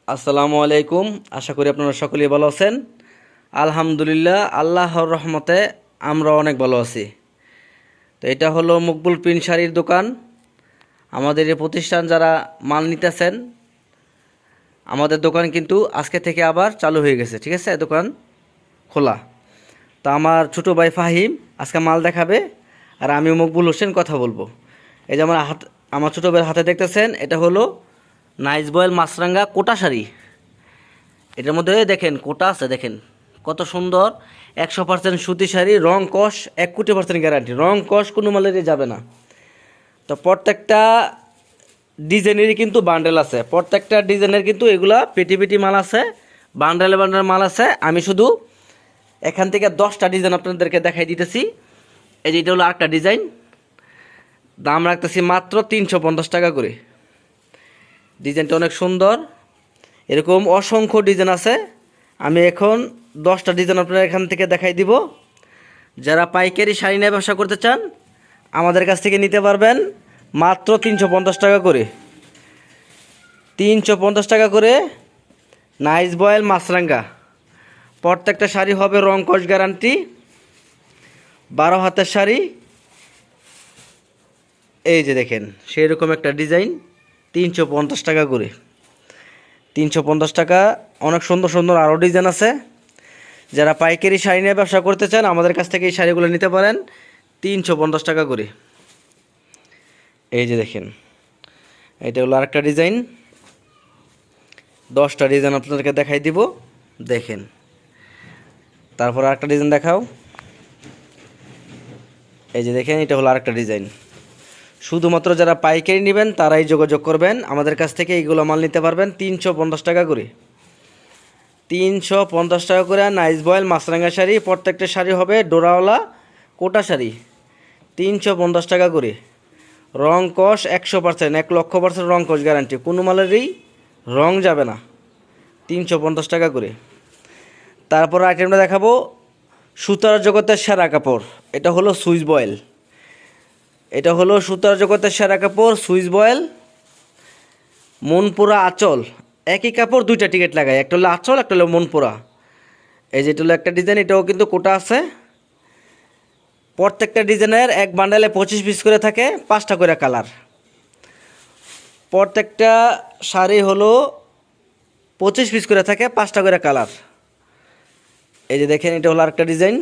আসসালামু আলাইকুম। আশা করি আপনারা সকলেই ভালো আছেন। আলহামদুলিল্লাহ, আল্লাহর রহমতে আমরা অনেক ভালো আছি। তো এটা হলো মকবুল প্রিন্ট শাড়ির দোকান। আমাদের এই প্রতিষ্ঠান যারা মাল নিতেছেন, আমাদের দোকান কিন্তু আজকে থেকে আবার চালু হয়ে গেছে। ঠিক আছে, দোকান খোলা। তো আমার ছোট ভাই ফাহিম আজকে মাল দেখাবে, আর আমি মকবুল হোসেন কথা বলবো। এই যে আমার ছোট ভাইয়ের হাতে দেখতেছেন, এটা হলো নাইস বয়েল মাছরাঙ্গা কোটা শাড়ি। এটার মধ্যে দেখেন কোটা আছে, দেখেন কত সুন্দর। 100% সুতি শাড়ি, রং কস 1 কোটি% গ্যারান্টি, রং কস কোনো মালেরই যাবে না। তো প্রত্যেকটা ডিজাইনেরই কিন্তু বান্ডেল আছে, প্রত্যেকটা ডিজাইনের কিন্তু এগুলা পেটি পেটি মাল আছে, বান্ডেলে বান্ডেল মাল আছে। আমি শুধু এখান থেকে 10টা ডিজাইন আপনাদেরকে দেখাই দিতেছি। এই যে এটা হলো আরেকটা ডিজাইন, দাম রাখতেছি মাত্র 350 টাকা করে। ডিজাইনটা অনেক সুন্দর, এরকম অসংখ্য ডিজাইন আছে। আমি এখন 10টা ডিজাইন আপনারা এখান থেকে দেখাই দিব। যারা পাইকারি শাড়ি নিয়ে ব্যবসা করতে চান, আমাদের কাছ থেকে নিতে পারবেন মাত্র 350 টাকা করে। 350 টাকা করে নাইস বয়েল মাছরাঙ্গা। প্রত্যেকটা শাড়ি হবে রং কস গ্যারান্টি, 12 হাতের শাড়ি। এই যে দেখেন সেই রকম একটা ডিজাইন, 350 টাকা করে। 350 টাকা। অনেক সুন্দর সুন্দর আরও ডিজাইন আছে। যারা পাইকারি শাড়ি নিয়ে ব্যবসা করতে চান, আমাদের কাছ থেকে এই শাড়িগুলো নিতে পারেন 350 টাকা করে। এই যে দেখেন এটা হলো আরেকটা ডিজাইন, 10টা ডিজাইন আপনাদেরকে দেখাই দিব, দেখেন। তারপর আরেকটা ডিজাইন দেখাও। এই যে দেখেন এটা হলো আরেকটা ডিজাইন। শুধুমাত্র যারা পাইকারি নেবেন তারাই যোগাযোগ করবেন, আমাদের কাছ থেকে এইগুলো মাল নিতে পারবেন 350 টাকা করে। 350 টাকা করে নাইস বয়েল মাছরাঙ্গা শাড়ি। প্রত্যেকটা শাড়ি হবে ডোরাওয়ালা কোটা শাড়ি, 350 টাকা করে। রং কস 100%, 1,00,000% রং কস গ্যারান্টি, কোনো মালেরই রং যাবে না। 350 টাকা করে। তারপর আইটেমটা দেখাবো সুতার জগতের সেরা কাপড়। এটা হলো সুইস বয়েল। এটা হলো সুতার জগতের সেরা কাপড়, সুইস বয়েল মনপুরা আঁচল। একই কাপড় দুইটা টিকিট লাগায়, একটা হলো আঁচল, একটা হলো মনপুরা। এই যে এটা হলো একটা ডিজাইন, এটাও কিন্তু কোটা আছে। প্রত্যেকটা ডিজাইনের এক বান্ডেলে 25 পিস করে থাকে, 5টা করে কালার। প্রত্যেকটা শাড়ি হলো 25 পিস করে থাকে, 5টা করে কালার। এই যে দেখেন এটা হলো আরেকটা ডিজাইন।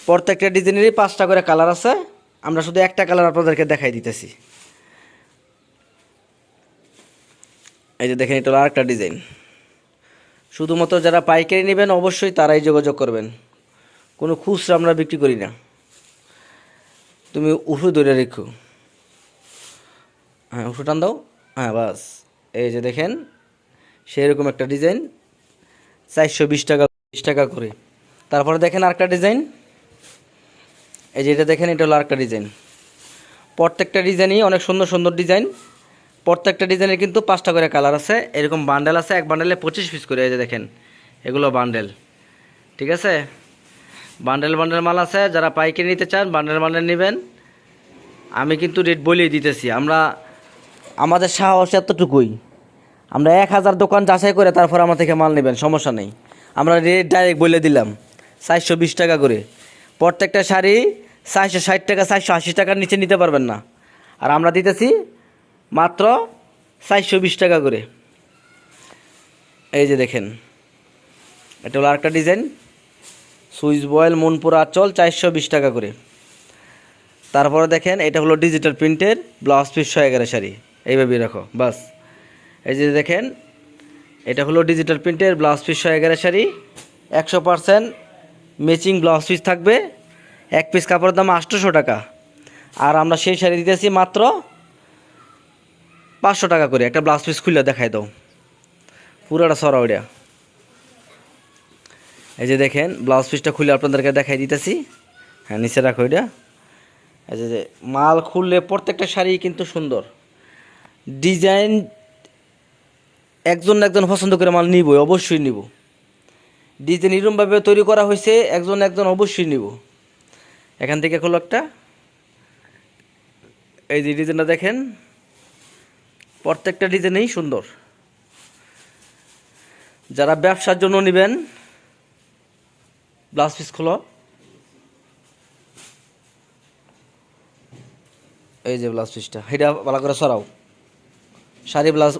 প্রত্যেকটা ডিজাইনেরই 5টা করে কালার আছে। আমরা শুধু একটা কালার আপনাদেরকে দেখাই দিতেছি। এই যে দেখেন এটা হলো আরেকটা ডিজাইন। শুধুমাত্র যারা পাইকারি নেবেন অবশ্যই তারাই যোগাযোগ করবেন, কোনো খুচরা আমরা বিক্রি করি না। তুমি উঠু ধরে রেখো, হ্যাঁ উঠু টান দাও, হ্যাঁ বাস। এই যে দেখেন সেরকম একটা ডিজাইন, 420 টাকা 20 টাকা করে। তারপরে দেখেন আরেকটা ডিজাইন। এই যে এটা দেখেন এটা হলো আরেকটা ডিজাইন। প্রত্যেকটা ডিজাইনই অনেক সুন্দর সুন্দর ডিজাইন। প্রত্যেকটা ডিজাইনের কিন্তু 5টা করে কালার আছে। এরকম বান্ডেল আছে, এক বান্ডেলে 25 পিস করে। এই যে দেখেন এগুলো বান্ডেল, ঠিক আছে। বান্ডেল বান্ডেল মাল আছে, যারা পাইকারি নিতে চান বান্ডেল বান্ডেল নেবেন। আমি কিন্তু রেট বলেই দিতেছি, আমাদের সাহস এতটুকুই। আমরা 1000 দোকান যাচাই করে তারপর আমার থেকে মাল নেবেন, সমস্যা নেই। আমরা রেট ডাইরেক্ট বলে দিলাম 420 টাকা করে। প্রত্যেকটা শাড়ি 460 টাকা 480 টাকার নিচে নিতে পারবেন না, আর আমরা দিতেছি মাত্র 420 টাকা করে। এই যে দেখেন এটা হলো আরেকটা ডিজাইন, সুইস বয়েল মনপুরা আঁচল, 420 টাকা করে। তারপরে দেখেন এটা হলো ডিজিটাল প্রিন্টের ব্লাউজ পিস 111 শাড়ি, এইভাবেই রাখো বাস। এই যে দেখেন এটা হলো ডিজিটাল প্রিন্টের blouse piece 111 sari, 100% matching blouse piece থাকবে। এক পিস কাপড়ের দাম 800 টাকা, আর আমরা সেই শাড়ি দিতেছি মাত্র 500 টাকা করে। একটা ব্লাউজ পিস খুলে দেখাই দাও, পুরোটা সরা ওইটা। এই যে দেখেন ব্লাউজ পিসটা খুলে আপনাদেরকে দেখাই দিতেছি, হ্যাঁ নিচে রাখো ওইটা। এই যে মাল খুললে প্রত্যেকটা শাড়ি কিন্তু সুন্দর ডিজাইন। একজন একজন পছন্দ করে মাল নিব, অবশ্যই নিব। ডিজাইন এরকমভাবে তৈরি করা হয়েছে, একজন একজন অবশ্যই নিব। এখান থেকে খোলো একটা। এই যে ডিজাইনটা দেখেন, প্রত্যেকটা ডিজাইনেই সুন্দর। যারা ব্যবসার জন্য নেবেন, ব্লাউজ পিস খোলো, এই যে ব্লাউজ পিসটা, এটা ভালো করে সরাও, শাড়ি ব্লাউজ,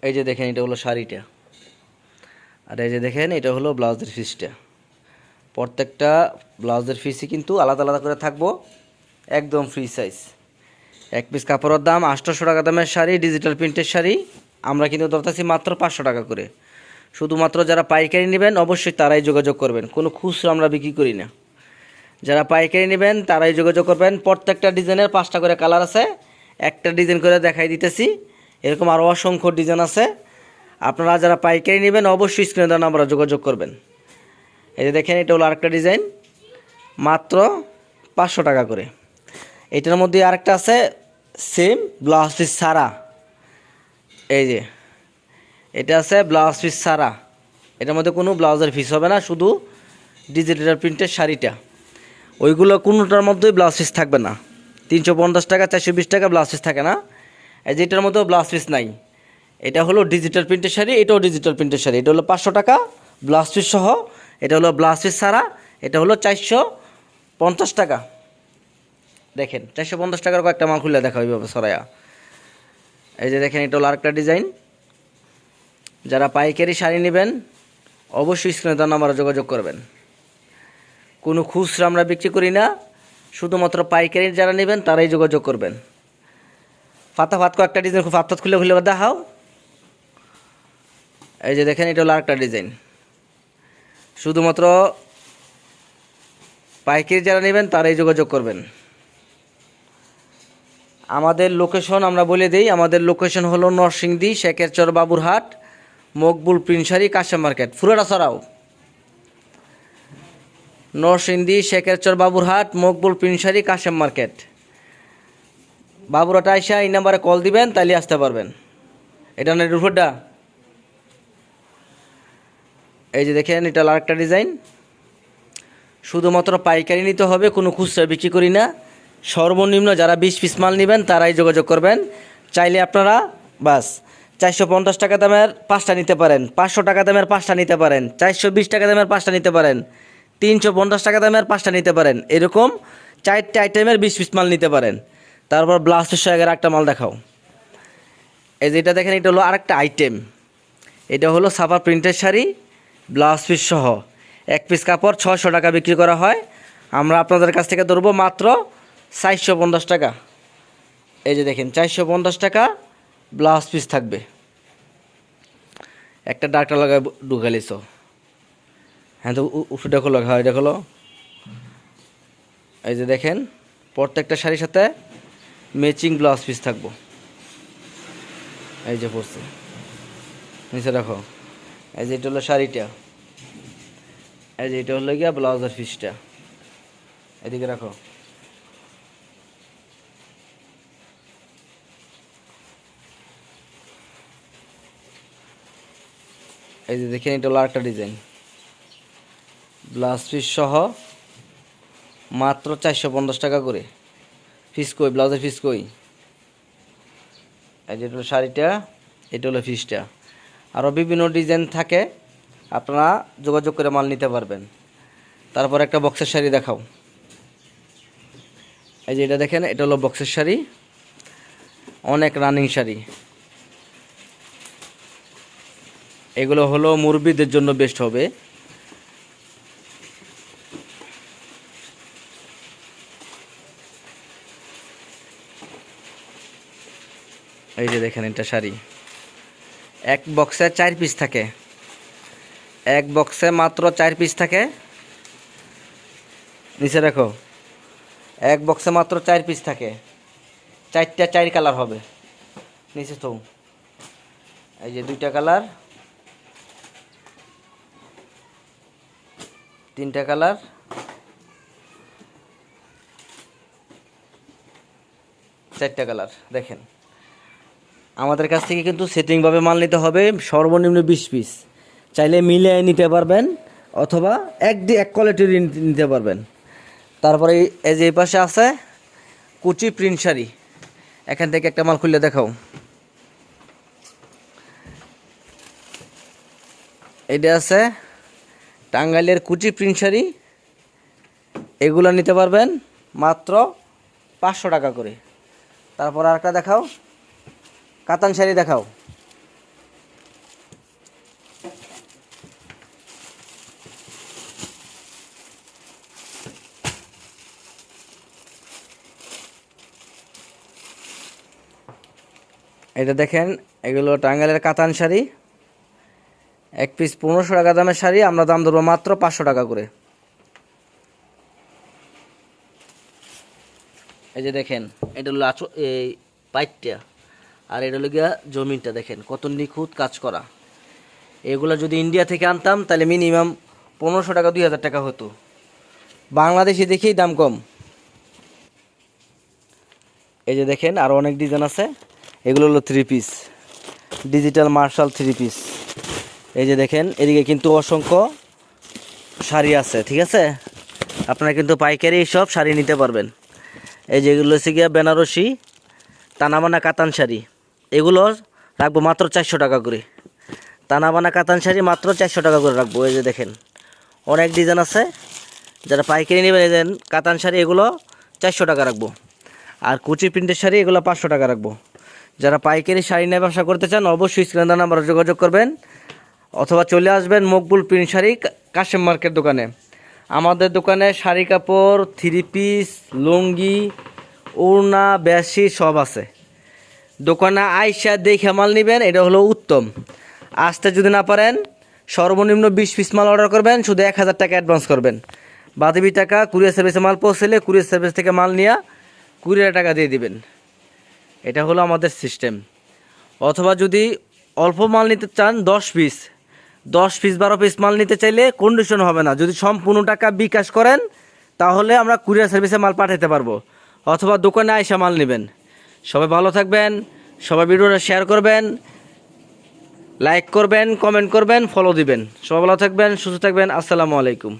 এই যে দেখেন এটা হলো শাড়িটা, আর এই যে দেখেন এটা হলো ব্লাউজের পিসটা। প্রত্যেকটা ব্লাউজের পিসই কিন্তু আলাদা আলাদা করে থাকবো, একদম ফ্রি সাইজ। এক পিস কাপড়ের দাম 800 টাকা দামের শাড়ি, ডিজিটাল প্রিন্টের শাড়ি আমরা কিন্তু ধরতেছি মাত্র 500 টাকা করে। শুধুমাত্র যারা পাইকারি নেবেন অবশ্যই তারাই যোগাযোগ করবেন, কোনো খুচরা আমরা বিক্রি করি না। যারা পাইকারি নেবেন তারাই যোগাযোগ করবেন। প্রত্যেকটা ডিজাইনের 5টা করে কালার আছে, একটা ডিজাইন করে দেখাই দিতেছি, এরকম আরও অসংখ্য ডিজাইন আছে। আপনারা যারা পাইকারি নেবেন অবশ্যই স্ক্রিনে দেওয়া নাম্বারে যোগাযোগ করবেন। এই যে দেখেন এটা হলো আরেকটা ডিজাইন, মাত্র 500 টাকা করে। এটার মধ্যে আরেকটা আছে সেম ব্লাউজ পিস ছাড়া, এই যে এটা আছে ব্লাউজ পিস ছাড়া, এটার মধ্যে কোনো ব্লাউজের পিস হবে না, শুধু ডিজিটাল প্রিন্টের শাড়িটা। ওইগুলো কোনোটার মধ্যেই ব্লাউজ পিস থাকবে না। 350 টাকা 420 টাকা ব্লাউজ পিস থাকে না, এই যে এটার মধ্যেও ব্লাউজ পিস নাই। এটা হলো ডিজিটাল প্রিন্টের শাড়ি, এটাও ডিজিটাল প্রিন্টের শাড়ি। এটা হলো 500 টাকা ব্লাউজ পিস সহ, এটা হলো ব্লাউজ পিস ছাড়া, এটা হলো 450 টাকা। দেখেন 450 টাকার কয়েকটা মাল খুলে দেখা ওইভাবে সরাইয়া। এই যে দেখেন এটা হলো আরেকটা ডিজাইন। যারা পাইকারি শাড়ি নেবেন অবশ্যই স্ক্রিনে দেওয়া নাম্বারে যোগাযোগ করবেন। কোনো খুচরা আমরা বিক্রি করি না, শুধুমাত্র পাইকারি যারা নেবেন তারাই যোগাযোগ করবেন। ফাতাফাত কয়েকটা ডিজাইন খুব ফাতাফাত খুলে খুলে দেখাও। এই যে দেখেন এটা হলো আরেকটা ডিজাইন। শুধুমাত্র পাইকারি যারা নেবেন তারাই যোগাযোগ করবেন। আমাদের লোকেশন আমরা বলে দিই, আমাদের লোকেশন হলো নরসিংদী, শেখের চর, বাবুরহাট, মকবুল প্রিন্ট শাড়ি, কাশেম মার্কেট। পুরোটা সরাও, নরসিংদী, শেখের চর, বাবুরহাট, মকবুল প্রিন্ট শাড়ি, কাশেম মার্কেট। বাবুরহাট আইসা এই নাম্বারে কল দিবেন, তাইলে আসতে পারবেন। এটা না রুফটা, এই যে দেখেন এটা হলো আরেকটা ডিজাইন। শুধুমাত্র পাইকারি নিতে হবে, কোনো খুচরা বিক্রি করি না। সর্বনিম্ন যারা 20 পিস মাল নেবেন তারাই যোগাযোগ করবেন। চাইলে আপনারা বাস 450 টাকা দামের 5টা নিতে পারেন, 500 টাকা দামের 5টা নিতে পারেন, 420 টাকা দামের 5টা নিতে পারেন, 350 টাকা দামের 5টা নিতে পারেন, এরকম 4টে আইটেমের 20 পিস মাল নিতে পারেন। তারপর ব্লাউজ পিস সহ একটা মাল দেখাও। এই যে এটা দেখেন এটা হলো আরেকটা আইটেম। এটা হলো সাফা প্রিন্টের শাড়ি, ব্লাউজ পিস সহ। এক পিস কাপড় 600 টাকা বিক্রি করা হয়, আমরা আপনাদের কাছ থেকে ধরবো মাত্র 450 টাকা। এই যে দেখেন 450 টাকা ব্লাউজ পিস থাকবে। একটা ডাক্তার লাগায় ঢুকালিস, হ্যাঁ তো উঠে খোলো, হ্যাঁ এটা খোলো। এই যে দেখেন প্রত্যেকটা শাড়ির সাথে ম্যাচিং ব্লাউজ পিস থাকবো। এই যে পড়ছে, নিচে রাখো। এই যে এটা হলো শাড়িটা, এই যে এটা হলো গিয়া ব্লাউজের পিসটা, এদিকে রাখো। এই যে দেখেন এটা হলো আরেকটা ডিজাইন, ব্লাউজ পিস সহ মাত্র 450 টাকা করে। পিস কই, ব্লাউজের পিস কই? এই যে এটা হলো শাড়িটা, এটা হলো পিসটা। আরও বিভিন্ন ডিজাইন থাকে, আপনারা যোগাযোগ করে মাল নিতে পারবেন। তারপর একটা বক্সের শাড়ি দেখাও। এই যে এটা দেখেন এটা হলো বক্সের শাড়ি, অনেক রানিং শাড়ি। এগুলো হলো মুরব্বিদের জন্য বেস্ট হবে। এই যে দেখেন এটা শাড়ি, এক বক্সে 4 পিস থাকে, এক বক্সে মাত্র 4 পিস থাকে। নিচে রাখো, এক বক্সে মাত্র 4 পিস থাকে, 4টা 4 কালার হবে। নিচে তো এই যে 2টা কালার, 3টা কালার, 4টা কালার। দেখেন আমাদের কাছ থেকে কিন্তু সেটিংভাবে মাল নিতে হবে, সর্বনিম্ন 20 পিস। চাইলে মিলিয়ে নিতে পারবেন, অথবা এক কোয়ালিটির নিতে পারবেন। তারপরে এই যে এই পাশে আছে কুচি প্রিন্ট শাড়ি। এখান থেকে একটা মাল খুলে দেখাও। এটা আছে টাঙ্গাইলের কুচি প্রিন্ট শাড়ি, এগুলো নিতে পারবেন মাত্র 500 টাকা করে। তারপর আরেকটা দেখাও, কাতান শাড়ি দেখাও। এটা দেখেন, এগুলো টাঙ্গাইলের কাতান শাড়ি, এক পিস 1500 টাকা দামের শাড়ি, আমরা দাম ধরবো মাত্র 500 টাকা করে। এই যে দেখেন, এটা হলো এই পাইটটা, আর এটা হলো গিয়া জমিনটা। দেখেন কত নিখুঁত কাজ করা। এগুলো যদি ইন্ডিয়া থেকে আনতাম তাহলে মিনিমাম 1500 টাকা 2000 টাকা হতো। বাংলাদেশি দেখেই দাম কম। এই যে দেখেন আরও অনেক ডিজাইন আছে। এগুলো হলো 3 পিস, ডিজিটাল মার্শাল 3 পিস। এই যে দেখেন, এদিকে কিন্তু অসংখ্য শাড়ি আছে, ঠিক আছে? আপনারা কিন্তু পাইকারি সব শাড়ি নিতে পারবেন। এই যেগুলো হচ্ছে গিয়া বেনারসি তানাবানা কাতান শাড়ি, এগুলো রাখবো মাত্র 400 টাকা করে। তানাবানা কাতান শাড়ি মাত্র 400 টাকা করে রাখবো। এই যে দেখেন অনেক ডিজাইন আছে, যারা পাইকারি নেবেন এই দেন কাতান শাড়ি, এগুলো 400 টাকা রাখবো। আর কুচি প্রিন্টের শাড়ি এগুলো 500 টাকা রাখবো। যারা পাইকারি শাড়ি নিয়ে ব্যবসা করতে চান অবশ্যই স্ক্রিনে নাম্বারে যোগাযোগ করবেন, অথবা চলে আসবেন মকবুল প্রিন্ট শাড়ি কাশেম মার্কেট দোকানে। আমাদের দোকানে শাড়ি কাপড়, 3 পিস, লুঙ্গি, ওড়না, বেশি সব আছে। দোকানে আইসা দেখে মাল নেবেন, এটা হলো উত্তম। আসতে যদি না পারেন সর্বনিম্ন 20 পিস মাল অর্ডার করবেন, শুধু 1000 টাকা অ্যাডভান্স করবেন। বাকি টাকা কুরিয়ার সার্ভিসে মাল পৌঁছলে কুরিয়ার সার্ভিস থেকে মাল নিয়ে কুরিয়ার টাকা দিয়ে দিবেন। এটা হলো আমাদের সিস্টেম। অথবা যদি অল্প মাল নিতে চান 10 পিস 12 পিস মাল নিতে চাইলে কন্ডিশন হবে না। যদি সম্পূর্ণ টাকা বিকাশ করেন তাহলে আমরা কুরিয়ার সার্ভিসে মাল পাঠাতে পারবো, অথবা দোকানে আইসা মাল নেবেন। সবাই ভালো থাকবেন, সবাই ভিডিওটা শেয়ার করবেন, লাইক করবেন, কমেন্ট করবেন, ফলো দিবেন। সবাই ভালো থাকবেন, সুস্থ থাকবেন। আসসালামু আলাইকুম।